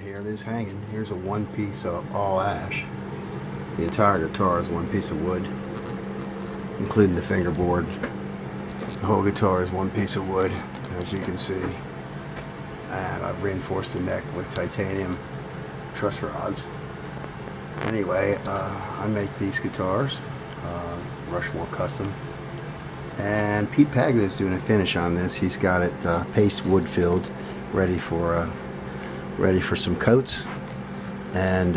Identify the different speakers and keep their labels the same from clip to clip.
Speaker 1: here. It is hanging. Here's a one piece of all ash. The entire guitar is one piece of wood, including the fingerboard. The whole guitar is one piece of wood, as you can see. And I've reinforced the neck with titanium truss rods. Anyway, I make these guitars, Rushmore custom. And Pete Paglia is doing a finish on this. He's got it paste wood filled, ready for some coats. And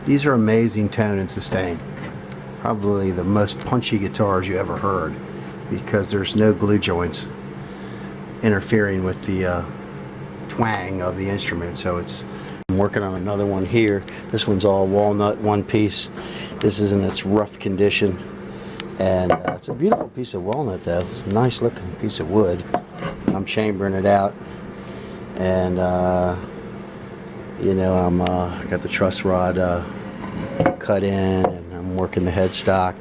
Speaker 1: these are amazing tone and sustain. Probably the most punchy guitars you ever heard, because there's no glue joints interfering with the twang of the instrument. So I'm working on another one here. This one's all walnut, one piece. This is in its rough condition. And it's a beautiful piece of walnut though. It's a nice looking piece of wood. I'm chambering it out, and you know, I'm got the truss rod cut in, and I'm working the headstock.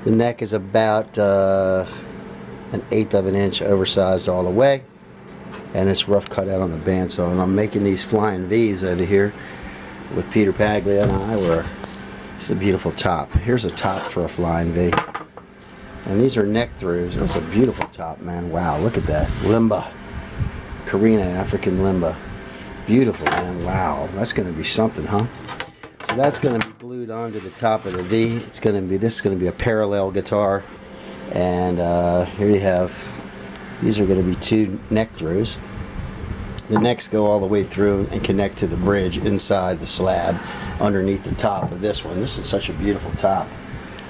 Speaker 1: The neck is about 1/8 of an inch oversized all the way, and it's rough cut out on the bandsaw. And I'm making these flying V's over here with Peter Paglia and I. Where it's a beautiful top. Here's a top for a flying V. And these are neck throughs. That's a beautiful top, man. Wow, look at that. LIMBA. KORINA, African LIMBA. Beautiful, man. Wow, that's going to be something, huh? So that's going to be glued onto the top of the V. This is going to be a parallel guitar. And here you have, these are going to be 2 neck throughs. The necks go all the way through and connect to the bridge inside the slab underneath the top of this one. This is such a beautiful top.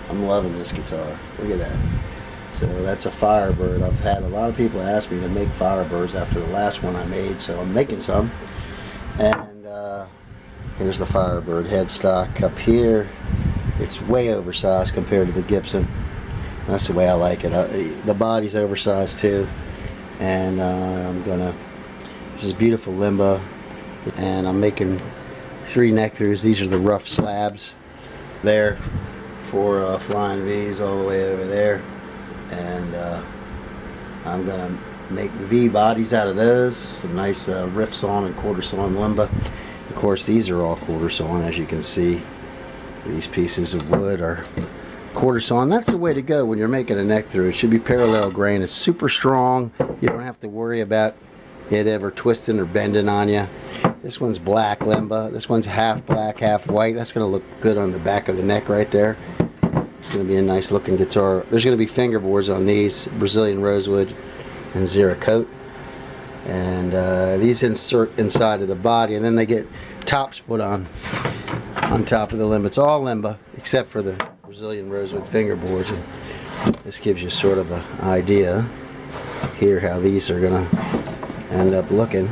Speaker 1: I'm loving this guitar. Look at that. So that's a Firebird. I've had a lot of people ask me to make Firebirds after the last one I made, so I'm making some. And here's the Firebird headstock up here. It's way oversized compared to the Gibson. That's the way I like it. The body's oversized too. And this is beautiful LIMBA. And I'm making 3 neck throughs. These are the rough slabs there for flying V's all the way over there. And I'm going to make V bodies out of those. Some nice riff sawn and quarter sawn LIMBA. Of course, these are all quarter sawn, as you can see. These pieces of wood are quarter sawn. That's the way to go when you're making a neck through. It should be parallel grain. It's super strong. You don't have to worry about it ever twisting or bending on you. This one's black LIMBA. This one's half black, half white. That's going to look good on the back of the neck right there. It's going to be a nice looking guitar. There's going to be fingerboards on these, Brazilian rosewood and Cerakote. And these insert inside of the body, and then they get tops put on top of the LIMBA. It's all LIMBA except for the Brazilian rosewood fingerboards. And this gives you sort of an idea here how these are going to end up looking.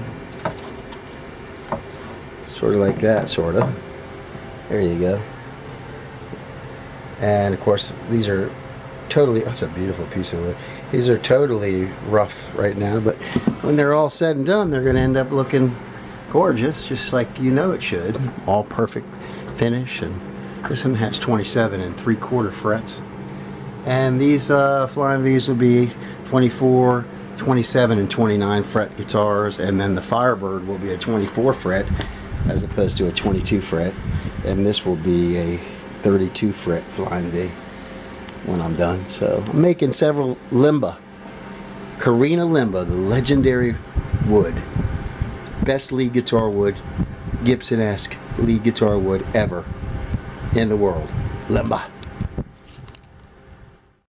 Speaker 1: Sort of like that, sort of. There you go. And of course, these are totally, that's a beautiful piece of wood. These are totally rough right now, but when they're all said and done, they're going to end up looking gorgeous, just like you know it should. All perfect finish. And this one has 27 3/4 frets. And these flying V's will be 24, 27, and 29 fret guitars. And then the Firebird will be a 24 fret as opposed to a 22 fret. And this will be a 32 fret flying V when I'm done. So I'm making several LIMBA. KORINA LIMBA, the legendary wood. Best lead guitar wood, Gibson-esque lead guitar wood ever in the world. LIMBA.